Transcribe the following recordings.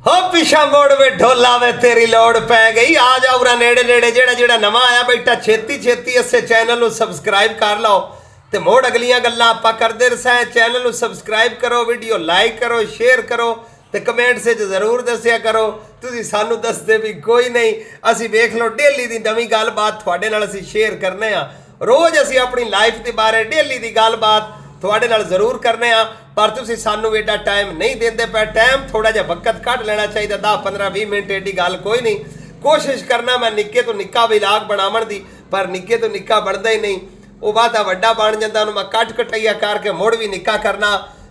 हो पिछा मोड़ वे ढोला वे तेरी लोड़ पै गई। आ जाओ उरा नेड़े नेड़े जेड़ा जेड़ा नवा आया बैठा छेती छेती इसे चैनल ਨੂੰ सबसक्राइब कर लो ਤੇ ਮੋੜ ਅਗਲੀਆਂ ਗੱਲਾਂ ਆਪਾਂ ਕਰਦੇ ਰਸਾਂ। ਚੈਨਲ ਨੂੰ ਸਬਸਕ੍ਰਾਈਬ ਕਰੋ, ਵੀਡੀਓ ਲਾਈਕ ਕਰੋ, ਸ਼ੇਅਰ ਕਰੋ ਤੇ ਕਮੈਂਟਸ ਵਿੱਚ ਜ਼ਰੂਰ ਦੱਸਿਆ ਕਰੋ ਤੁਸੀਂ ਸਾਨੂੰ ਦੱਸਦੇ ਵੀ ਕੋਈ ਨਹੀਂ। ਅਸੀਂ ਵੇਖ ਲਓ ਡੇਲੀ ਦੀ ਨਵੀਂ ਗੱਲਬਾਤ ਤੁਹਾਡੇ ਨਾਲ ਅਸੀਂ ਸ਼ੇਅਰ ਕਰਨੇ ਆ। ਰੋਜ਼ ਅਸੀਂ ਆਪਣੀ ਲਾਈਫ ਦੇ ਬਾਰੇ ਡੇਲੀ ਦੀ ਗੱਲਬਾਤ ਤੁਹਾਡੇ ਨਾਲ ਜ਼ਰੂਰ ਕਰਨੇ ਆ, ਪਰ ਤੁਸੀਂ ਸਾਨੂੰ ਐਡਾ ਟਾਈਮ ਨਹੀਂ ਦਿੰਦੇ ਪਏ। ਟਾਈਮ ਥੋੜਾ ਜਿਹਾ ਵਕਤ ਕੱਢ ਲੈਣਾ ਚਾਹੀਦਾ, 10-15-20 ਮਿੰਟ ਐਡੀ ਗੱਲ ਕੋਈ ਨਹੀਂ। ਕੋਸ਼ਿਸ਼ ਕਰਨਾ ਮੈਂ ਨਿੱਕੇ ਤੋਂ ਨਿੱਕਾ ਵਲੌਗ ਬਣਾਉਣ ਦੀ, ਪਰ ਨਿੱਕੇ ਤੋਂ ਨਿੱਕਾ ਬਣਦਾ ਹੀ ਨਹੀਂ। ਉਹ ਵਾਧਾ ਵੱਡਾ ਬਣ ਜਾਂਦਾ, ਉਹਨੂੰ ਮੈਂ ਕੱਟ ਕਟਈਆ ਕਰਕੇ ਮੁੜ ਵੀ ਨਿੱਕਾ ਕਰਨਾ।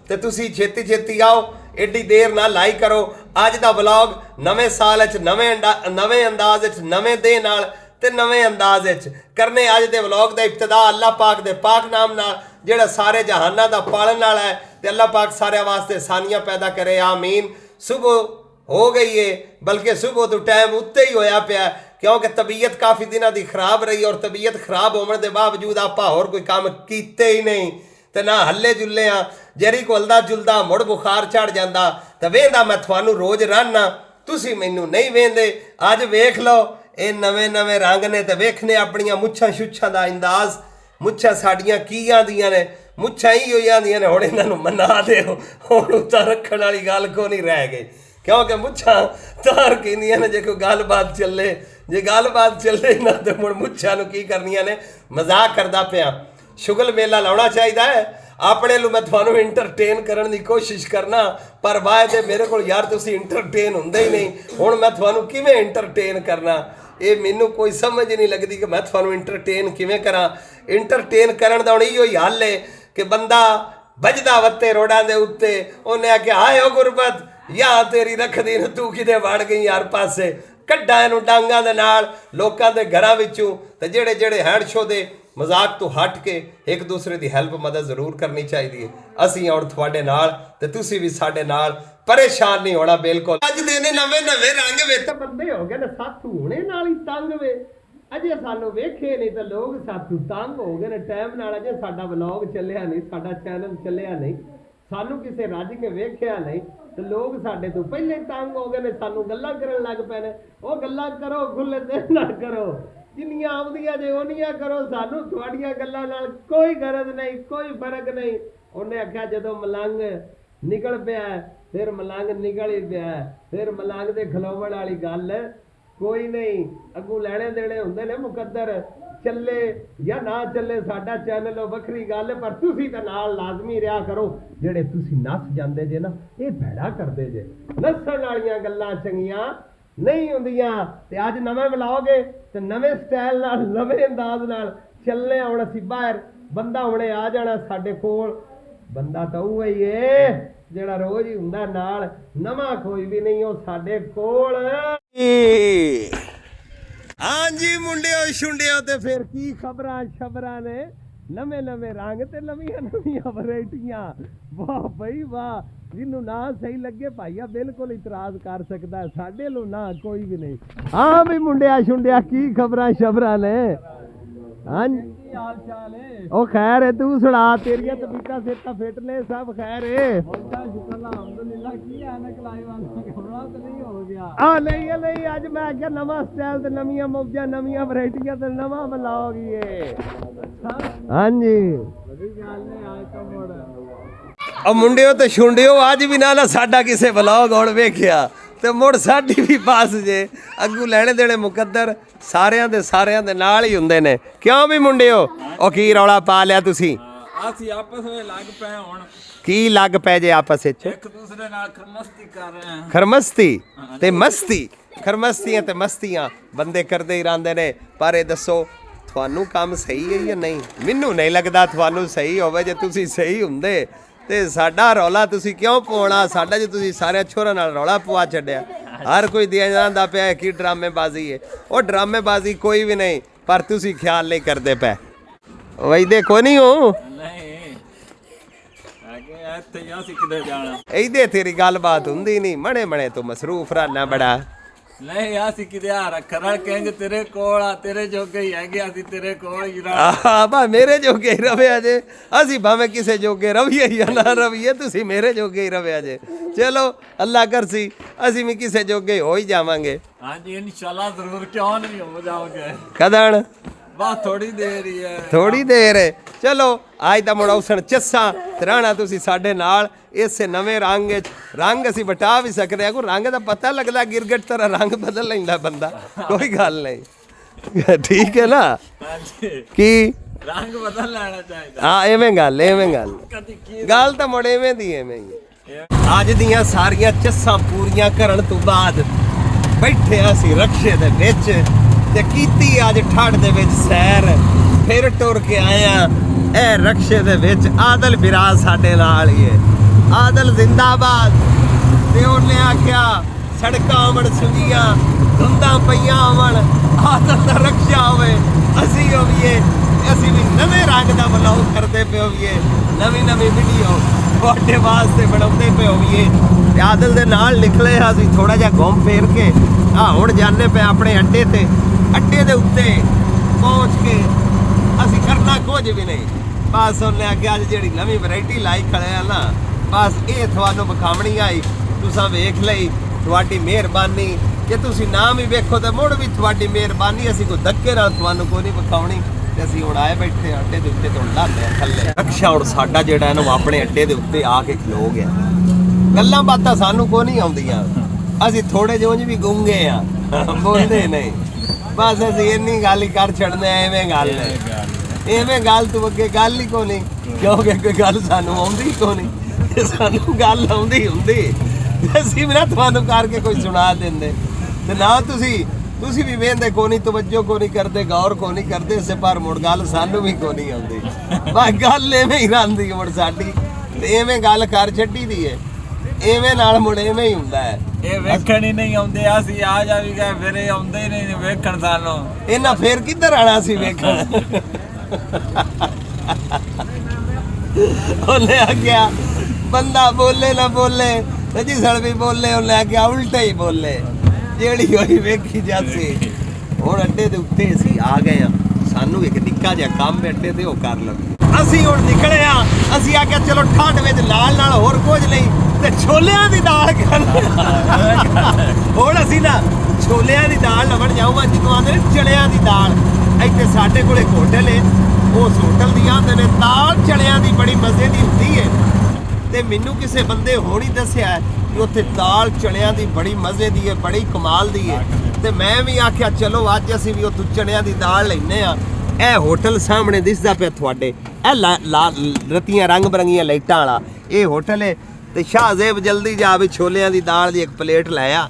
ਤੇ ਤੁਸੀਂ ਛੇਤੀ ਛੇਤੀ ਆਓ, ਐਡੀ ਦੇਰ ਨਾ ਲਾਈਕ ਕਰੋ। ਅੱਜ ਦਾ ਵਲੌਗ ਨਵੇਂ ਸਾਲ 'ਚ ਨਵੇਂ ਅੰਦਾਜ਼ 'ਚ ਨਵੇਂ ਦੇ ਨਾਲ ਤੇ ਨਵੇਂ ਅੰਦਾਜ਼ ਵਿੱਚ ਕਰਨੇ। ਅੱਜ ਦੇ ਵਲੌਗ ਦਾ ਇਬਤਦਾ ਅੱਲਾਹ ਪਾਕ ਦੇ ਪਾਕ ਨਾਮ ਨਾਲ, ਜਿਹੜਾ ਸਾਰੇ ਜਹਾਨਾਂ ਦਾ ਪਾਲਣ ਵਾਲਾ ਹੈ, ਤੇ ਅੱਲਾਹ ਪਾਕ ਸਾਰਿਆਂ ਵਾਸਤੇ ਆਸਾਨੀਆਂ ਪੈਦਾ करे, आमीन। सुबह हो गई है, बल्कि सुबह तो टाइम उत्ते ही होया पिया, क्योंकि तबीयत काफ़ी दिनों की खराब रही और तबीयत खराब होने के बावजूद आप होर कोई काम कीते ही नहीं तो ना हल्ले जुल्ले हाँ। जरी को हलदा जुलदा मुड़ बुखार चढ़ जाता तो वेंदा मैं थानू रोज़ रहना, तुसी मैनू नहीं वेंदे। अज वेख लो ये नवे नवे रंग ने, तो वेखने अपनियां मुच्छां छुच्छां दा अंदाज़। मुच्छां साडियां की आंदियां ने, मुच्छां ही हो जांदियां ने। हुण इन्हां नूं मना दिओ, हुण उत्तां रखण वाली गल कोई नहीं रह गई, क्योंकि मुच्छां तार कहिंदियां ने जे कोई गलबात चले, जे गलबात चले ना तो मुड़ मुच्छां नूं की करनियां ने। मजाक करदा पिया, शुगल मेला लाउणा चाहीदा है अपने लू। मैं तुहानूं इंटरटेन करन दी कोशिश करना, पर वायदे मेरे कोल यार तुसीं इंटरटेन हुंदे ही नहीं। हुण मैं तुहानूं किवें इंटरटेन करना, ये मैनू कोई समझ नहीं लगती कि मैं थानू इंटरटेन किवें करा। इंटरटेन करन दा हुण इहो ही हल है कि बंदा भजदा वत्ते रोडां दे उत्ते, उन्हें आख्या हाय ओ गुरबत या तेरी रखदी न तू किते वड़ गई यार पासे, कड्डा इहनूं डांगां दे नाल लोकां दे घरां विचों। ते जेड़े जेड़े हैंड शो दे मजाक तो हट के एक दूसरे की हैल्प मदद जरूर करनी चाहिए। असी और थोड़े नाल ते तुसी भी साडे नाल, परेशान नहीं होना बिल्कुल। अज दे नवे नवे रंग वे तो बंदे हो गए ने साथू होने नाल ही तंग वे। अजे सानू वेखे नहीं तो लोग साथू तंग हो गए ने टाइम नाल। अजे साडा व्लॉग चलिया नहीं, साडा चैनल चलिया नहीं, सानू किसे रज के वेख्या नहीं तो लोग साडे तो पहले तंग हो गए ने, सानू गल्लां करन लग पए ने। ओ गल्लां करो, खुले दिल नाल करो, जिन्नियां आउंदियां जे उन्नियां करो, सानू तुहाडियां गल्लां नाल कोई गरज नहीं, कोई फर्क नहीं। उन्हें आख्या जदों मलंग निकल पिया फिर मलंग निकल ही पिया, फिर मलंग दे खलोवण वाली गल कोई नहीं। अगू लैणे देणे हुंदे ने, मुकद्दर चले या ना चले साडा चैनल वखरी गल, पर तुसी तां नाल लाजमी रहा करो। जेड़े तुसी नस जांदे जे ना, ये भैड़ा करदे जे। नस्सण वालियां गल्लां चंगियां नहीं हुंदियां। ते अज नवें बुलाओगे ते नवें स्टाइल नाल, नवें अंदाज नाल चलने। हुण असीं बाहर बंदा हुणे आ जाना साडे कोल, बंदा तां उह ही है ਜਿਹੜਾ ਰੋਜ਼ ਹੀ ਹੁੰਦਾ ਨਾਲ, ਨਵਾਂ ਕੋਈ ਵੀ ਨਹੀਂ ਉਹ ਸਾਡੇ ਕੋਲ। ਹਾਂਜੀ ਮੁੰਡਿਓ ਛੁੰਡਿਓ, ਤੇ ਫਿਰ ਕੀ ਖਬਰਾਂ ਸ਼ਬਰਾਂ ਨੇ, ਨਵੇਂ ਨਵੇਂ ਰੰਗ ਤੇ ਨਵੀਆਂ ਨਵੀਆਂ ਵੈਰਾਈਟੀਆਂ। ਵਾਹ ਬਈ ਵਾਹ, ਜਿਹਨੂੰ ਨਾ ਸਹੀ ਲੱਗੇ ਭਾਈਆ ਬਿਲਕੁਲ ਇਤਰਾਜ਼ ਕਰ ਸਕਦਾ, ਸਾਡੇ ਲੋ ਨਾ ਕੋਈ ਵੀ ਨਹੀਂ। ਹਾਂ ਵੀ ਮੁੰਡਿਆ ਛੁੰਡਿਆ ਕੀ ਖਬਰਾਂ ਸ਼ਬਰਾਂ ਨੇ। ਹਾਂਜੀ हाल चाल है? ओ खैर है, तू सुना तेरिया तबीयत सेहत फिट ने, सब खैर है? अल्हम्दुलिल्लाह। की ऐनक लाई वाला घबरा तो नहीं हो गया? नहीं नहीं, अज मैं क्या नवा स्टाइल ते नवीं मौजां नवीं वैरायटियां ते नवा ब्लॉग ही है। हां जी बड़ी गल ने आज तो मोड़ ओ मुंडियो ते छुंडियो, अज भी ना साडा किसे ब्लॉग हुण वेखिया ਤੇ ਮੁੜ ਸਾਡੀ ਵੀ ਪਾਸ ਜੇ। ਅੱਗੂ ਲੈਣੇ ਦੇਣੇ ਮੁਕੱਦਰ ਸਾਰਿਆਂ ਦੇ ਨਾਲ ਹੀ ਹੁੰਦੇ ਨੇ, ਕਿਉਂ ਵੀ ਮੁੰਡਿਓ? ਉਹ ਕੀ ਰੌਲਾ ਪਾ ਲਿਆ ਤੁਸੀਂ? ਅਸੀਂ ਆਪਸ ਵਿੱਚ ਲੱਗ ਪਏ ਹੁਣ। ਕੀ ਲੱਗ ਪਏ ਜੇ ਆਪਸ ਵਿੱਚ? ਇੱਕ ਦੂਸਰੇ ਨਾਲ ਖਰਮਸਤੀ ਕਰ ਰਹੇ ਹਾਂ। ਖਰਮਸਤੀ ਤੇ ਮਸਤੀ, ਖਰਮਸਤੀਆਂ ਤੇ ਮਸਤੀਆਂ ਬੰਦੇ ਕਰਦੇ ਹੀ ਰਹਿੰਦੇ ਨੇ। ਪਰ ਇਹ ਦੱਸੋ ਤੁਹਾਨੂੰ ਕੰਮ ਸਹੀ ਹੈ ਜਾਂ ਨਹੀਂ? ਮੈਨੂੰ ਨਹੀਂ ਲੱਗਦਾ ਤੁਹਾਨੂੰ ਸਹੀ ਹੋਵੇ। ਜੇ ਤੁਸੀਂ ਸਹੀ ਹੁੰਦੇ ਤੇ ਸਾਡਾ ਰੌਲਾ ਤੁਸੀਂ ਕਿਉਂ ਪਵਾਉਣਾ? ਸਾਡਾ ਜੇ ਤੁਸੀਂ ਸਾਰੇ ਛੋਰਾਂ ਨਾਲ ਰੌਲਾ ਪਵਾ ਛੱਡਿਆ। ਹਰ ਕੋਈ ਦਿਆ ਜਾਂਦਾ ਪਿਆ ਕਿ ਡਰਾਮੇਬਾਜ਼ੀ ਹੈ। ਉਹ ਡਰਾਮੇਬਾਜ਼ੀ ਕੋਈ ਵੀ ਨਹੀਂ, ਪਰ ਤੁਸੀਂ ਖਿਆਲ ਨਹੀਂ ਕਰਦੇ ਪਏ। ਵੈਦੇ ਕੋ ਨਹੀਂ ਹੋ? ਨਹੀਂ ਅੱਗੇ ਇੱਥੇ ਆ ਸਿੱਖਦੇ ਜਾਣਾ। ਇਹਦੇ ਤੇਰੀ ਗੱਲਬਾਤ ਹੁੰਦੀ ਨਹੀਂ, ਮਣੇ ਮਣੇ ਤੂੰ ਮਸਰੂਫ ਰਹਿਣਾ ਬੜਾ। ਨਹੀਂ ਅਸੀਂ ਕਿਤੇ ਆ ਰੱਖਣਾ ਕਹਿੰਗੇ ਤੇਰੇ ਕੋਲ ਆ ਤੇਰੇ ਜੋਗੇ ਹੀ ਹੈਗੇ ਅਸੀਂ ਤੇਰੇ ਕੋਲ ਹੀ ਰਹਿਣਾ ਆਹ ਬਾ ਮੇਰੇ ਜੋਗੇ ਹੀ ਰਵਿਆ ਜੇ ਅਸੀਂ ਭਾਵੇਂ ਕਿਸੇ ਜੋਗੇ ਰਵੀਏ ਜਾਂ ਨਾ ਰਵੀਏ ਤੁਸੀਂ ਮੇਰੇ ਜੋਗੇ ਹੀ ਰਵਿਆ ਜੇ ਚਲੋ ਅੱਲਾ ਕਰਸੀ ਅਸੀਂ ਵੀ ਕਿਸੇ ਜੋਗੇ ਹੋ ਹੀ ਜਾਵਾਂਗੇ ਹਾਂਜੀ ਇਨਸ਼ਾਅੱਲਾ ਜ਼ਰੂਰ ਕਿਉਂ ਨਹੀਂ ਹੋ ਜਾਓਗੇ ਕਦਣ ਬਸ ਥੋੜੀ ਦੇਰ ਹੀ ਹੈ ਥੋੜੀ ਦੇਰ ਹੈ ਚਲੋ ਅੱਜ ਤਾਂ ਮੁੜ ਉਸਣ ਚੱਸਾਂ ਤੇ ਰਹਿਣਾ ਤੁਸੀਂ ਸਾਡੇ ਨਾਲ ਇਸੇ ਨਵੇਂ ਰੰਗ ਵਿੱਚ ਰੰਗ ਅਸੀਂ ਵਟਾ ਵੀ ਸਕਦੇ ਹਾਂ ਕੋਈ ਰੰਗ ਦਾ ਪਤਾ ਲੱਗਦਾ ਗਿਰਗਟ ਤਰ੍ਹਾਂ ਰੰਗ ਬਦਲ ਲੈਂਦਾ ਬੰਦਾ ਕੋਈ ਗੱਲ ਨਹੀਂ ਠੀਕ ਹੈ ਨਾ ਹਾਂਜੀ ਕੀ ਰੰਗ ਬਦਲ ਲੈਣਾ ਚਾਹੀਦਾ ਹਾਂ ਐਵੇਂ ਗੱਲ ਕਦੀ ਕੀ ਗੱਲ ਤਾਂ ਮੁੜ ਐਵੇਂ ਦੀ ਐਵੇਂ ਹੀ ਅੱਜ ਦੀਆਂ ਸਾਰੀਆਂ ਚੱਸਾਂ ਪੂਰੀਆਂ ਕਰਨ ਤੋਂ ਬਾਅਦ ਬੈਠੇ ਅਸੀਂ ਰਕਸ਼ੇ ਦੇ ਵਿੱਚ ਤੇ ਕੀਤੀ ਅੱਜ ਠੱਡ ਦੇ ਵਿੱਚ ਸੈਰ ਫਿਰ ਟੁਰ ਕੇ ਆਇਆ ਇਹ ਰਕਸ਼ੇ ਦੇ ਵਿੱਚ ਆਦਲ ਬਿਰਾਜ ਸਾਡੇ ਨਾਲ ਹੀ ਹੈ ਆਦਲ ਜ਼ਿੰਦਾਬਾਦ ਤੇ ਉਹਨੇ ਆਖਿਆ ਸੜਕਾਂ ਆਵਣ ਸੁਣੀਆਂ ਧੁੰਦਾਂ ਪਈਆਂ ਆਵਣ ਆਦਲ ਦਾ ਰਕਸ਼ਾ ਹੋਵੇ ਅਸੀਂ ਹੋਈਏ ਅਸੀਂ ਵੀ ਨਵੇਂ ਰੰਗ ਦਾ ਵਲੌਗ ਕਰਦੇ ਪਏ ਹੋਈਏ ਨਵੀਂ ਵੀਡੀਓ ਤੁਹਾਡੇ ਵਾਸਤੇ ਬਣਾਉਂਦੇ ਪਏ ਹੋਈਏ ਤੇ ਆਦਲ ਦੇ ਨਾਲ ਨਿਕਲੇ ਅਸੀਂ ਥੋੜਾ ਜਿਹਾ ਘੁੰਮ ਫੇਰ ਕੇ ਹੁਣ ਜਾਣੇ ਪਏ ਆਪਣੇ ਅੱਡੇ ਤੇ ਅੱਡੇ ਦੇ ਉੱਤੇ ਪਹੁੰਚ ਕੇ ਅਸੀਂ ਕਰਨਾ ਕੁਝ ਵੀ ਨਹੀਂ ਬਸ ਉਹਨੇ ਅੱਗੇ ਅੱਜ ਜਿਹੜੀ ਨਵੀਂ ਵੈਰਾਈਟੀ ਲਾਈ ਖੜੇ ਆ ਨਾ ਬਸ ਇਹ ਤੁਹਾਨੂੰ ਵਿਖਾਉਣੀ ਆਈ ਤੁਸੀਂ ਵੇਖ ਲਈ ਤੁਹਾਡੀ ਮਿਹਰਬਾਨੀ ਜੇ ਤੁਸੀਂ ਨਾ ਵੀ ਵੇਖੋ ਤਾਂ ਮੁੜ ਵੀ ਤੁਹਾਡੀ ਮਿਹਰਬਾਨੀ ਅਸੀਂ ਕੋਈ ਧੱਕੇ ਨਾਲ ਤੁਹਾਨੂੰ ਕੋਈ ਨਹੀਂ ਵਿਖਾਉਣੀ ਤੇ ਅਸੀਂ ਹੁਣ ਆਏ ਬੈਠੇ ਅੱਡੇ ਦੇ ਉੱਤੇ ਤੋਂ ਲਾਦੇ ਆ ਥੱਲੇ ਰਕਸ਼ਾ ਹੁਣ ਸਾਡਾ ਜਿਹੜਾ ਇਹਨੂੰ ਆਪਣੇ ਅੱਡੇ ਦੇ ਉੱਤੇ ਆ ਕੇ ਖਲੋ ਗਿਆ ਗੱਲਾਂ ਬਾਤਾਂ ਸਾਨੂੰ ਕੋਈ ਨਹੀਂ ਆਉਂਦੀਆਂ ਅਸੀਂ ਥੋੜੇ ਜਿਹਾ ਵੀ ਗੁੰਗੇ ਆ ਬੋਲਦੇ ਨਹੀਂ ਬਸ ਅਸੀਂ ਇੰਨੀ ਗੱਲ ਹੀ ਕਰ ਛੱਡਦੇ ਐਵੇਂ ਗੱਲ ਐਵੇਂ ਗੱਲ ਤੂੰ ਅੱਗੇ ਗੱਲ ਹੀ ਕੋ ਨਹੀਂ ਕਿਉਂਕਿ ਕੋਈ ਗੱਲ ਸਾਨੂੰ ਆਉਂਦੀ ਕੋ ਨਹੀਂ ਸਾਨੂੰ ਗੱਲ ਆਉਂਦੀ ਹੁੰਦੀ ਅਸੀਂ ਵੀ ਨਾ ਤੁਹਾਨੂੰ ਕਰਕੇ ਕੋਈ ਸੁਣਾ ਦਿੰਦੇ ਤੇ ਨਾ ਤੁਸੀਂ ਵੀ ਵੇਂਦੇ ਕੋ ਨਹੀਂ ਤਵੱਜੋ ਕੋ ਨਹੀਂ ਕਰਦੇ ਗੌਰ ਕੋ ਨਹੀਂ ਕਰਦੇ ਇਸੇ ਪਰ ਮੁੜ ਗੱਲ ਸਾਨੂੰ ਵੀ ਕੋ ਨਹੀਂ ਆਉਂਦੀ ਬਸ ਗੱਲ ਐਵੇਂ ਹੀ ਰਹਿੰਦੀ ਮੁੜ ਸਾਡੀ ਤੇ ਐਵੇਂ ਗੱਲ ਕਰ ਛੱਡੀ ਦੀ ਹੈ ਐਵੇਂ ਨਾਲ ਮੁੜ ਐਵੇਂ ਹੀ ਹੁੰਦਾ ਹੈ ਇਹ ਵੇਖਣ ਹੀ ਨਹੀਂ ਆਉਂਦੇ ਅਸੀਂ ਆ ਜਾ ਵੀ ਗਏ ਫਿਰ ਇਹ ਆਉਂਦੇ ਹੀ ਨਹੀਂ ਵੇਖਣ ਸਾਨੂੰ ਇਹਨਾਂ ਫੇਰ ਕਿੱਧਰ ਆਣਾ ਸੀ ਵੇਖਣ ਉਹਨੇ ਆਖਿਆ ਬੰਦਾ ਬੋਲੇ ਨਾ ਬੋਲੇ ਤੇ ਜਿਸ ਹਲ ਵੀ ਬੋਲੇ ਉਹਨੇ ਆਖਿਆ ਉਲਟਾ ਹੀ ਬੋਲੇ ਜਿਹੜੀ ਹੋਈ ਵੇਖੀ ਜਾਂਦੀ ਹੁਣ ਅੱਡੇ ਦੇ ਉੱਤੇ ਅਸੀਂ ਆ ਗਏ ਆ ਸਾਨੂੰ ਇੱਕ ਨਿੱਕਾ ਜਿਹਾ ਕੰਮ ਅੱਡੇ ਤੇ ਉਹ ਕਰ ਲਵੇ ਅਸੀਂ ਹੁਣ ਨਿਕਲੇ ਆ ਅਸੀਂ ਆਖਿਆ ਚਲੋ ਠੰਡ ਵਿੱਚ ਨਾਲ ਹੋਰ ਕੁਝ ਨਹੀਂ ਤੇ ਛੋਲਿਆਂ ਦੀ ਦਾਲ ਹੁਣ ਅਸੀਂ ਨਾ ਛੋਲਿਆਂ ਦੀ ਦਾਲ ਲਵਣ ਜਾਊਗਾ ਜਦੋਂ ਆਂਦੇ ਨੇ ਚਣਿਆਂ ਦੀ ਦਾਲ ਇੱਥੇ ਸਾਡੇ ਕੋਲੇ ਹੋਟਲ ਹੈ ਉਸ ਹੋਟਲ ਦੀ ਆਂਦੇ ਨੇ ਦਾਲ ਚਣਿਆਂ ਦੀ ਬੜੀ ਮਜ਼ੇ ਦੀ ਹੁੰਦੀ ਹੈ ਤੇ ਮੈਨੂੰ ਕਿਸੇ ਬੰਦੇ ਹੋਰ ਹੀ ਦੱਸਿਆ ਕਿ ਉੱਥੇ ਦਾਲ ਚਣਿਆਂ ਦੀ ਬੜੀ ਮਜ਼ੇ ਦੀ ਹੈ ਬੜੀ ਕਮਾਲ ਦੀ ਹੈ ਤੇ ਮੈਂ ਵੀ ਆਖਿਆ ਚਲੋ ਅੱਜ ਅਸੀਂ ਵੀ ਉੱਥੋਂ ਚਣਿਆਂ ਦੀ ਦਾਲ ਲੈਨੇ ਆ ਇਹ ਹੋਟਲ ਸਾਹਮਣੇ ਦਿਸਦਾ ਪਿਆ ਤੁਹਾਡੇ ਇਹ ਰਤੀਆਂ ਰੰਗ ਬਰੰਗੀਆਂ ਲਾਈਟਾਂ ਵਾਲਾ ਇਹ ਹੋਟਲ ਹੈ ਤੇ ਸ਼ਾਹਜ਼ੇਬ ਜਲਦੀ ਜਾ ਵੀ ਛੋਲਿਆਂ ਦੀ ਦਾਲ ਦੀ ਇੱਕ ਪਲੇਟ ਲਾਇਆ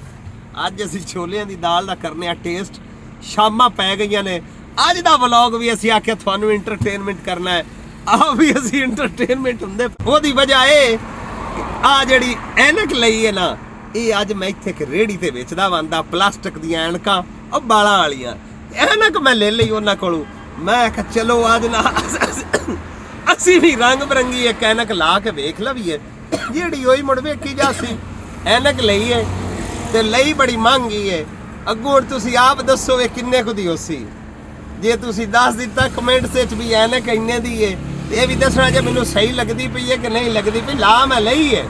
ਅੱਜ ਅਸੀਂ ਛੋਲਿਆਂ ਦੀ ਦਾਲ ਦਾ ਕਰਨੇ ਆ ਟੇਸਟ ਸ਼ਾਮਾਂ ਪੈ ਗਈਆਂ ਨੇ ਅੱਜ ਦਾ ਵਲੌਗ ਵੀ ਅਸੀਂ ਆਖਿਆ ਤੁਹਾਨੂੰ ਐਂਟਰਟੇਨਮੈਂਟ ਕਰਨਾ ਹੈ ਆਹ ਵੀ ਅਸੀਂ ਐਂਟਰਟੇਨਮੈਂਟ ਹੁੰਦੇ ਉਹਦੀ ਵਜ੍ਹਾ ਇਹ ਆ ਜਿਹੜੀ ਐਨਕ ਲਈ ਹੈ ਨਾ ਇਹ ਅੱਜ ਮੈਂ ਇੱਥੇ ਇੱਕ ਰੇੜੀ ਤੇ ਵੇਚਦਾ ਵੰਦਾ ਪਲਾਸਟਿਕ ਦੀਆਂ ਐਨਕਾਂ ਉਹ ਬਾਲਾਂ ਵਾਲੀਆਂ ਐਨਕ ਮੈਂ ਲੈ ਲਈ ਉਹਨਾਂ ਕੋਲੋਂ ਮੈਂ ਕਿਹਾ ਚਲੋ ਅੱਜ ਨਾ ਅਸੀਂ ਵੀ ਰੰਗ ਬਰੰਗੀ ਇੱਕ ਐਨਕ ਲਾ ਕੇ ਵੇਖ ਲਈਏ ਜਿਹੜੀ ਹੋਈ ਮੁੜ ਵੇਖੀ ਜਾਸੀ ਐਨਕ ਲਈ ਹੈ ਤੇ ਲਈ ਬੜੀ ਮਹਿੰਗੀ ਹੈ ਅੱਗੋਂ ਤੁਸੀਂ ਆਪ ਦੱਸੋ ਇਹ ਕਿੰਨੇ ਕੁ ਦੀ ਹੋਸੀ ਜੇ ਤੁਸੀਂ ਦੱਸ ਦਿੱਤਾ ਕਮੈਂਟਸ ਵਿੱਚ ਵੀ ਐਨਕ ਇੰਨੇ ਦੀ ਹੈ ਤੇ ਇਹ ਵੀ ਦੱਸਣਾ ਜੇ ਮੈਨੂੰ ਸਹੀ ਲੱਗਦੀ ਪਈ ਹੈ ਕਿ ਨਹੀਂ ਲੱਗਦੀ ਪਈ ਲਾ ਮੈਂ ਲਈ ਹੈ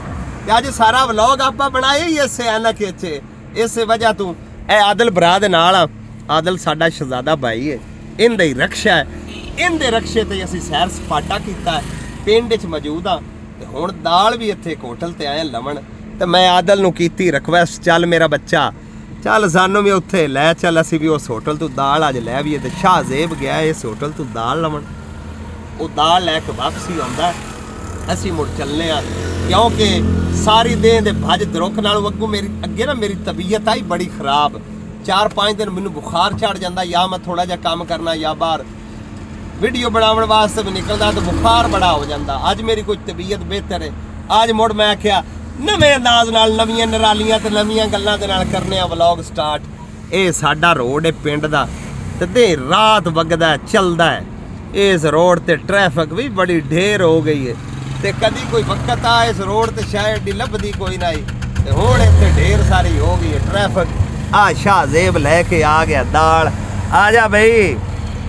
ਤੇ ਅੱਜ ਸਾਰਾ ਵਲੌਗ ਆਪਾਂ ਬਣਾਇਆ ਹੀ ਇਸੇ ਐਨਕ ਵਿੱਚ ਇਸੇ ਵਜ੍ਹਾ ਤੋਂ ਇਹ ਆਦਲ ਭਰਾ ਦੇ ਨਾਲ ਆ ਆਦਲ ਸਾਡਾ ਸ਼ਹਜ਼ਾਦਾ ਭਾਈ ਹੈ ਇਹਦਾ ਹੀ ਰਕਸ਼ਾ ਹੈ ਇਹਦੇ ਰਕਸ਼ੇ ਤੇ ਅਸੀਂ ਸੈਰ ਸਪਾਟਾ ਕੀਤਾ ਪਿੰਡ ਵਿੱਚ ਮੌਜੂਦ ਆ ਤੇ ਹੁਣ ਦਾਲ ਵੀ ਇੱਥੇ ਇੱਕ ਹੋਟਲ ਤੇ ਆਏ ਲਵਣ ਤੇ ਮੈਂ ਆਦਲ ਨੂੰ ਕੀਤੀ ਰਿਕਵੈਸਟ ਚੱਲ ਮੇਰਾ ਬੱਚਾ ਚੱਲ ਸਾਨੂੰ ਵੀ ਉੱਥੇ ਲੈ ਚੱਲ ਅਸੀਂ ਵੀ ਉਸ ਹੋਟਲ ਤੋਂ ਦਾਲ ਅੱਜ ਲੈ ਆਈਏ ਤੇ ਸ਼ਾਹਜ਼ੇਬ ਗਿਆ ਇਸ ਹੋਟਲ ਤੋਂ ਦਾਲ ਲਵਣ ਉਹ ਦਾਲ ਲੈ ਕੇ ਵਾਪਸੀ ਆਉਂਦਾ ਅਸੀਂ ਮੁੜ ਚੱਲਨੇ ਆ ਕਿਉਂਕਿ ਸਾਰੀ ਦਿਨ ਦੇ ਭੱਜ ਦਰੁੱਖ ਨਾਲ ਅੱਗੋਂ ਮੇਰੀ ਤਬੀਅਤ ਆਈ ਬੜੀ ਖਰਾਬ 4-5 ਦਿਨ ਮੈਨੂੰ ਬੁਖਾਰ ਚੜ ਜਾਂਦਾ ਜਾਂ ਮੈਂ ਥੋੜਾ ਜਿਹਾ ਕੰਮ ਕਰਨਾ ਜਾਂ ਬਾਹਰ ਵੀਡੀਓ ਬਣਾਉਣ ਵਾਸਤੇ ਵੀ ਨਿਕਲਦਾ ਤਾਂ ਬੁਖਾਰ ਬੜਾ ਹੋ ਜਾਂਦਾ ਅੱਜ ਮੇਰੀ ਕੋਈ ਤਬੀਅਤ ਬਿਹਤਰ ਹੈ ਅੱਜ ਮੁੜ ਮੈਂ ਆਖਿਆ ਨਵੇਂ ਅੰਦਾਜ਼ ਨਾਲ ਨਵੀਆਂ ਨਰਾਲੀਆਂ ਤੇ ਨਵੀਆਂ ਗੱਲਾਂ ਦੇ ਨਾਲ ਕਰਨੇ ਆ ਵਲੌਗ ਸਟਾਰਟ ਇਹ ਸਾਡਾ ਰੋਡ ਹੈ ਪਿੰਡ ਦਾ ਤੇ ਦੇਰ ਰਾਤ ਵਗਦਾ ਚੱਲਦਾ ਹੈ ਇਸ ਰੋਡ ਤੇ ਟ੍ਰੈਫਿਕ ਵੀ ਬੜੀ ਢੇਰ ਹੋ ਗਈ ਹੈ ਤੇ ਕਦੀ ਕੋਈ ਵਕਤ ਆ ਇਸ ਰੋਡ ਤੇ ਸ਼ਾਇਦ ਹੀ ਲੱਭਦੀ ਕੋਈ ਨਹੀਂ ਤੇ ਹੁਣ ਇੱਥੇ ਢੇਰ ਸਾਰੀ ਹੋ ਗਈ ਹੈ ਟ੍ਰੈਫਿਕ ਆ ਸ਼ਾਹਜ਼ੇਬ ਲੈ ਕੇ ਆ ਗਿਆ ਦਾਲ। ਆ ਜਾ ਬਈ,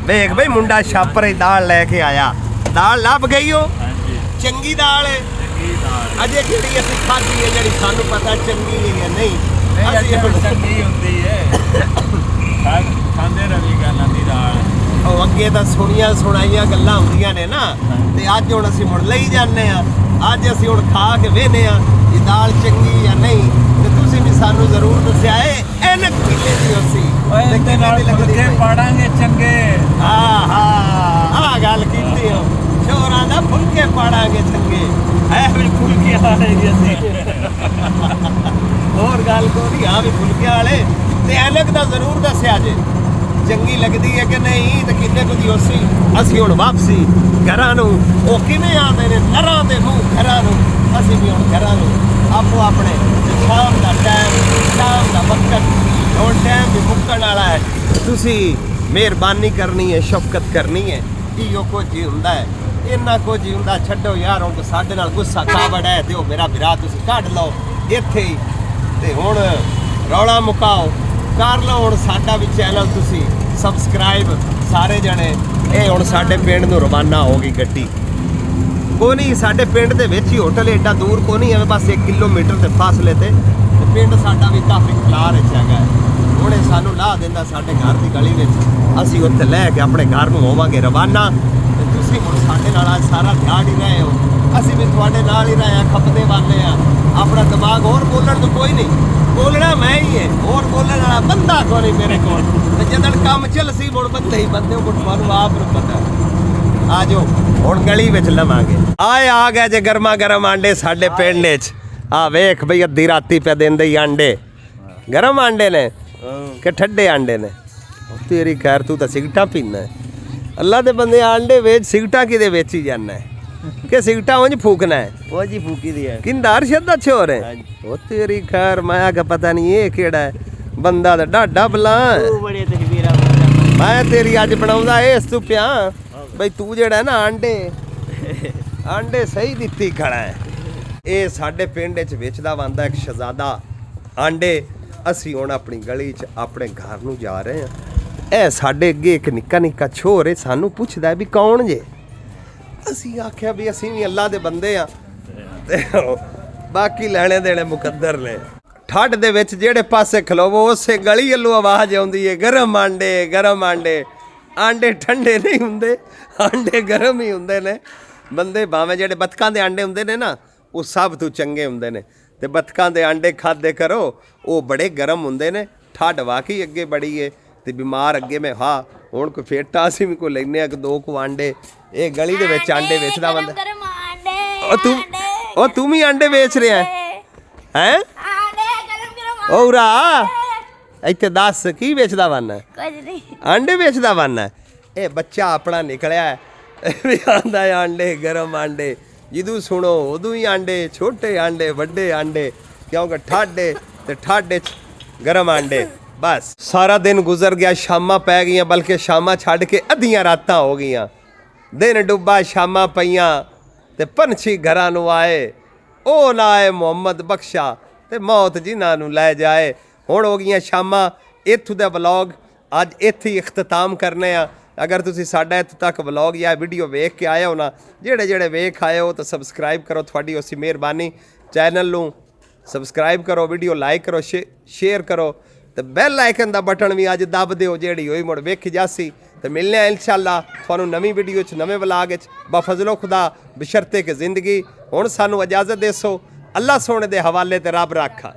ਵੇਖ ਬਈ ਮੁੰਡਾ ਛਾਪਰ ਹੀ ਦਾਲ ਲੈ ਕੇ ਆਇਆ। ਦਾਲ ਲੱਭ ਗਈ ਓ, ਹਾਂਜੀ ਚੰਗੀ ਦਾਲ ਹੈ। ਚੰਗੀ ਦਾਲ ਅਜੇ ਕਿਹੜੀ ਅਸੀਂ ਖਾਧੀ ਹੈ ਜਿਹੜੀ ਸਾਨੂੰ ਪਤਾ ਚੰਗੀ ਹੈ ਜਾਂ ਨਹੀਂ। ਨਹੀਂ ਅਸੀਂ ਅੱਜ ਚੰਗੀ ਹੁੰਦੀ ਹੈ ਖਾਂਦੇ ਰਵੀ ਗਾਲਾਂ ਦੀ ਦਾਲ। ਉਹ ਅੱਗੇ ਤਾਂ ਸੁਣੀਆਂ ਸੁਣਾਈਆਂ ਗੱਲਾਂ ਹੁੰਦੀਆਂ ਨੇ ਨਾ, ਤੇ ਅੱਜ ਹੁਣ ਅਸੀਂ ਮੁੜ ਲਈ ਜਾਂਦੇ ਆ। ਅੱਜ ਅਸੀਂ ਹੁਣ ਖਾ ਕੇ ਵੇਖਦੇ ਆ ਇਹ ਦਾਲ ਚੰਗੀ ਜਾਂ ਨਹੀਂ, ਤੇ ਤੁਸੀਂ ਵੀ ਸਾਨੂੰ ਜ਼ਰੂਰ ਦੱਸਿਆ ਏ ਐਨਕ ਕਿੱਲੇ ਦੀ ਅਸੀਂ ਓਏ ਇਹਦੇ ਨਾਲ ਫੁਲਕੇ ਪਾੜਾਂਗੇ ਚੰਗੇ। ਹਾਂ ਗੱਲ ਕੀਤੀ ਹੋ, ਚੋਰਾਂ ਦਾ ਫੁਲਕੇ ਪਾੜਾਂਗੇ ਚੰਗੇ। ਐ ਵੀ ਫੁਲਕੇ ਵਾਲੇ ਜੀ ਅਸੀਂ ਹੋਰ ਗੱਲ ਕੋਈ ਆ ਵੀ ਫੁਲਕੇ ਵਾਲੇ। ਤੇ ਐਨਕ ਦਾ ਜ਼ਰੂਰ ਦੱਸਿਆ ਜੇ ਚੰਗੀ ਲੱਗਦੀ ਹੈ ਕਿ ਨਹੀਂ, ਤੇ ਕਿੰਨੇ ਕੁ ਦੀ ਹੋਸੀ। ਅਸੀਂ ਹੁਣ ਵਾਪਸੀ ਘਰਾਂ ਨੂੰ, ਉਹ ਕਿਵੇਂ ਆਉਂਦੇ ਨੇ ਨਰਾਂ ਦੇ ਮੂੰਹ ਘਰਾਂ ਨੂੰ, ਅਸੀਂ ਵੀ ਹੁਣ ਘਰਾਂ ਨੂੰ ਆਪੋ ਆਪਣੇ। ਸ਼ਾਮ ਦਾ ਟਾਈਮ, ਸ਼ਾਮ ਦਾ ਵਕਤ, ਹੁਣ ਟਾਈਮ ਵੀ ਮੁੱਕਣ ਵਾਲਾ ਹੈ। ਤੁਸੀਂ ਮਿਹਰਬਾਨੀ ਕਰਨੀ ਹੈ, ਸ਼ਫਕਤ ਕਰਨੀ ਹੈ। ਇਹੋ ਕੁਝ ਹੀ ਹੁੰਦਾ ਹੈ, ਇੰਨਾ ਕੁਝ ਹੀ ਹੁੰਦਾ। ਛੱਡੋ ਯਾਰ, ਹੁਣ ਸਾਡੇ ਨਾਲ ਗੁੱਸਾ ਕਾਵੜ ਹੈ ਤੇ ਉਹ ਮੇਰਾ ਵਿਰਾਹ ਤੁਸੀਂ ਕੱਢ ਲਓ ਇੱਥੇ ਹੀ। ਤੇ ਹੁਣ ਰੌਲਾ ਮੁਕਾਓ, ਕਰ ਲਓ ਹੁਣ ਸਾਡਾ ਵੀ ਚੈਨਲ ਤੁਸੀਂ ਸਬਸਕ੍ਰਾਈਬ ਸਾਰੇ ਜਣੇ। ਇਹ ਹੁਣ ਸਾਡੇ ਪਿੰਡ ਨੂੰ ਰਵਾਨਾ ਹੋ ਗਈ ਗੱਡੀ। ਕੋਈ ਨਹੀਂ, ਸਾਡੇ ਪਿੰਡ ਦੇ ਵਿੱਚ ਹੀ ਹੋਟਲ, ਏਡਾ ਦੂਰ ਕੋਈ ਨਹੀਂ ਹੈ, ਬਸ 1 ਕਿਲੋਮੀਟਰ ਦੇ ਫਾਸਲੇ ਤੇ ਪਿੰਡ ਸਾਡਾ ਵੀ ਕਾਫੀ ਖਲਾਰ ਵਿੱਚ ਹੈਗਾ। ਹੁਣ ਇਹ ਸਾਨੂੰ ਲਾਹ ਦਿੰਦਾ ਸਾਡੇ ਘਰ ਦੀ ਗਲੀ ਵਿੱਚ, ਅਸੀਂ ਉੱਥੇ ਲੈ ਕੇ ਆਪਣੇ ਘਰ ਨੂੰ ਹੋਵਾਂਗੇ ਰਵਾਨਾ। ਤੇ ਤੁਸੀਂ ਹੁਣ ਸਾਡੇ ਨਾਲ ਅੱਜ ਸਾਰਾ ਦਿਹਾੜ ਹੀ ਰਹੇ ਹੋ, ਅਸੀਂ ਵੀ ਤੁਹਾਡੇ ਨਾਲ ਹੀ ਰਹੇ ਹਾਂ, ਖਪਦੇ ਵਾਲੇ ਆ। ਆਪਣਾ ਦਿਮਾਗ ਹੋਰ ਬੋਲਣ ਨੂੰ ਕੋਈ ਨਹੀਂ, ਬੋਲਣਾ ਮੈਂ ਹੀ ਹੈ, ਹੋਰ ਬੋਲਣ ਵਾਲਾ ਬੰਦਾ ਕੋਈ ਨਹੀਂ ਮੇਰੇ ਕੋਲ। ਤੇ ਜਦੋਂ ਕੰਮ ਚੱਲ ਸੀ ਮੁੜ ਬੰਦੇ ਹੀ ਬੰਦੇ ਹੋ, ਤੁਹਾਨੂੰ ਆਪ ਨੂੰ ਪਤਾ। ਆ ਜਾਓ ਹੁਣ ਗਲੀ ਵਿੱਚ ਲਵਾਂਗੇ। ਆ ਗਏ ਜੇ ਗਰਮਾ ਗਰਮ ਆਂਡੇ ਸਾਡੇ ਪਿੰਡ 'ਚ। ਆ ਵੇਖ ਬਈ ਅੱਧੀ ਰਾਤੀ ਪੈ ਦਿੰਦੇ ਹੀ ਆਂਡੇ। ਗਰਮ ਆਂਡੇ ਨੇ ਕਿ ਠੰਡੇ ਆਂਡੇ ਨੇ? ਤੇਰੀ ਖੈਰ, ਤੂੰ ਤਾਂ ਸਿਗਟਾਂ ਪੀਣਾ। ਅੱਲਾ ਦੇ ਬੰਦੇ ਆਂਡੇ ਵੇਚ, ਸਿਗਟਾਂ ਕਿਦੇ ਵੇਚੀ ਜਾਂਦਾ ਹੈ ਕਿ ਸਿਗਟਾਂ ਉਂਝ ਫੂਕਣਾ ਹੈ? ਉਹ ਜੀ ਫੂਕੀ ਦੀ ਹੈ। ਕਿੰਦਾ ਅਰਸ਼ਦ ਦਾ ਛੋਰ ਹੈ ਉਹ। ਤੇਰੀ ਖੈਰ, ਮੈਂ ਕਿ ਪਤਾ ਨਹੀਂ ਇਹ ਕਿਹੜਾ ਹੈ ਬੰਦਾ। ਦਾ ਡਾਡਾ ਬਲਾ ਬੜੇ ਤਕਬੀਰਾਂ ਮੈਂ ਤੇਰੀ ਅੱਜ ਬਣਾਉਂਦਾ ਇਸ ਤੂੰ ਪਿਆ ਬਈ ਤੂੰ ਜਿਹੜਾ ਨਾ ਆਂਡੇ ਸਹੀ ਦਿੱਤੀ ਖੜਾ ਹੈ। ਇਹ ਸਾਡੇ ਪਿੰਡ 'ਚ ਵੇਚਦਾ ਵੰਦਾ ਇੱਕ ਸ਼ਹਜ਼ਾਦਾ ਆਂਡੇ। ਅਸੀਂ ਹੁਣ ਆਪਣੀ ਗਲੀ 'ਚ ਆਪਣੇ ਘਰ ਨੂੰ ਜਾ ਰਹੇ ਹਾਂ। ਇਹ ਸਾਡੇ ਅੱਗੇ ਇੱਕ ਨਿੱਕਾ ਨਿੱਕਾ ਛੋਰ ਹੈ, ਸਾਨੂੰ ਪੁੱਛਦਾ ਵੀ ਕੌਣ ਜੇ? ਅਸੀਂ ਆਖਿਆ ਵੀ ਅਸੀਂ ਵੀ ਅੱਲਾ ਦੇ ਬੰਦੇ ਆ, ਤੇ ਬਾਕੀ ਲੈਣੇ ਦੇਣੇ ਮੁਕੱਦਰ ਨੇ। ਠੱਡ ਦੇ ਵਿੱਚ ਜਿਹੜੇ ਪਾਸੇ ਖਲੋਵੋ ਉਸੇ ਗਲੀ ਵੱਲੋਂ ਆਵਾਜ਼ ਆਉਂਦੀ ਹੈ, ਗਰਮ ਆਂਡੇ, ਗਰਮ ਆਂਡੇ। ਆਂਡੇ ਠੰਡੇ ਨਹੀਂ ਹੁੰਦੇ, ਆਂਡੇ ਗਰਮ ਹੀ ਹੁੰਦੇ ਨੇ। ਬੰਦੇ ਭਾਵੇਂ ਜਿਹੜੇ ਬੱਤਕਾਂ ਦੇ ਆਂਡੇ ਹੁੰਦੇ ਨੇ ਨਾ, ਉਹ ਸਭ ਤੋਂ ਚੰਗੇ ਹੁੰਦੇ ਨੇ। ਤੇ ਬੱਤਕਾਂ ਦੇ ਆਂਡੇ ਖਾਦੇ ਕਰੋ, ਉਹ ਬੜੇ ਗਰਮ ਹੁੰਦੇ ਨੇ। ਠੱਡ ਵਾਕਈ ਅੱਗੇ ਬੜੀ ਏ, ਤੇ ਬਿਮਾਰ ਅੱਗੇ ਮੈਂ ਹਾਂ ਹੁਣ ਕੋਈ ਫੇਟਾ ਅਸੀਂ ਵੀ ਕੋਈ ਲੈਨੇ ਆ ਕਿ 2 ਕੁ ਆਂਡੇ। ਇਹ ਗਲੀ ਦੇ ਵਿੱਚ ਆਂਡੇ ਵੇਚਦਾ ਬੰਦਾ। ਉਹ ਤੂੰ ਵੀ ਆਂਡੇ ਵੇਚ ਰਿਹਾ ਹੈ? ਔਰਾ ਇੱਥੇ ਦੱਸ ਕੀ ਵੇਚਦਾ ਵੰਨਾ? ਆਂਡੇ ਵੇਚਦਾ ਵੰਨਾ? ਇਹ ਬੱਚਾ ਆਪਣਾ ਨਿਕਲਿਆ ਵੀ ਆਂਦਾ ਆਂਡੇ, ਗਰਮ ਆਂਡੇ। ਜਦੋਂ ਸੁਣੋ ਉਦੋਂ ਹੀ ਆਂਡੇ, ਛੋਟੇ ਆਂਡੇ, ਵੱਡੇ ਆਂਡੇ, ਕਿਉਂਕਿ ਠਾਡੇ ਤੇ ਠਾਡੇ 'ਚ ਗਰਮ ਆਂਡੇ। ਬਸ ਸਾਰਾ ਦਿਨ ਗੁਜ਼ਰ ਗਿਆ, ਸ਼ਾਮਾਂ ਪੈ ਗਈਆਂ, ਬਲਕਿ ਸ਼ਾਮਾਂ ਛੱਡ ਕੇ ਅੱਧੀਆਂ ਰਾਤਾਂ ਹੋ ਗਈਆਂ। ਦਿਨ ਡੁੱਬਾ, ਸ਼ਾਮਾਂ ਪਈਆਂ, ਤੇ ਪੰਛੀ ਘਰਾਂ ਨੂੰ ਆਏ। ਉਹ ਨਾ ਆਏ ਮੁਹੰਮਦ ਬਖਸ਼ਾ, ਤੇ ਮੌਤ ਜਿਨ੍ਹਾਂ ਨੂੰ ਲੈ ਜਾਏ। ਹੁਣ ਹੋ ਗਈਆਂ ਸ਼ਾਮਾਂ। ਇੱਥੋਂ ਦਾ ਵਲੌਗ ਅੱਜ ਇੱਥੇ ਹੀ ਇਖਤਤਾਮ ਕਰਨੇ ਆ। ਅਗਰ ਤੁਸੀਂ ਸਾਡਾ ਇੱਥੋਂ ਤੱਕ ਵਲੌਗ ਜਾਂ ਵੀਡੀਓ ਵੇਖ ਕੇ ਆਏ ਹੋ ਨਾ, ਜਿਹੜੇ ਵੇਖ ਆਏ ਹੋ, ਤਾਂ ਸਬਸਕ੍ਰਾਈਬ ਕਰੋ, ਤੁਹਾਡੀ ਉਸੀ ਮਿਹਰਬਾਨੀ। ਚੈਨਲ ਨੂੰ ਸਬਸਕ੍ਰਾਈਬ ਕਰੋ, ਵੀਡੀਓ ਲਾਈਕ ਕਰੋ, ਸ਼ੇਅਰ ਕਰੋ, ਤੇ ਬੈਲ ਆਈਕਨ ਦਾ ਬਟਨ ਵੀ ਅੱਜ ਦੱਬ ਦਿਓ, ਜਿਹੜੀ ਹੋਈ ਮੁੜ ਵੇਖੀ ਜਾਸੀ। ਤੇ ਮਿਲਨੇ ਆ ਇਨਸ਼ਾਅੱਲਾ ਤੁਹਾਨੂੰ ਨਵੀਂ ਵੀਡੀਓ 'ਚ, ਨਵੇਂ ਵਲੌਗ ਵਿੱਚ, ਬਫਜ਼ਲੋ ਖੁਦਾ ਬਸ਼ਰਤੇ ਕਿ ਜ਼ਿੰਦਗੀ। ਹੁਣ ਸਾਨੂੰ ਇਜਾਜ਼ਤ ਦੇਸੋ। ਅੱਲਾ ਸੋਹਣੇ ਦੇ ਹਵਾਲੇ ਤੇ ਰੱਬ ਰੱਖਾ।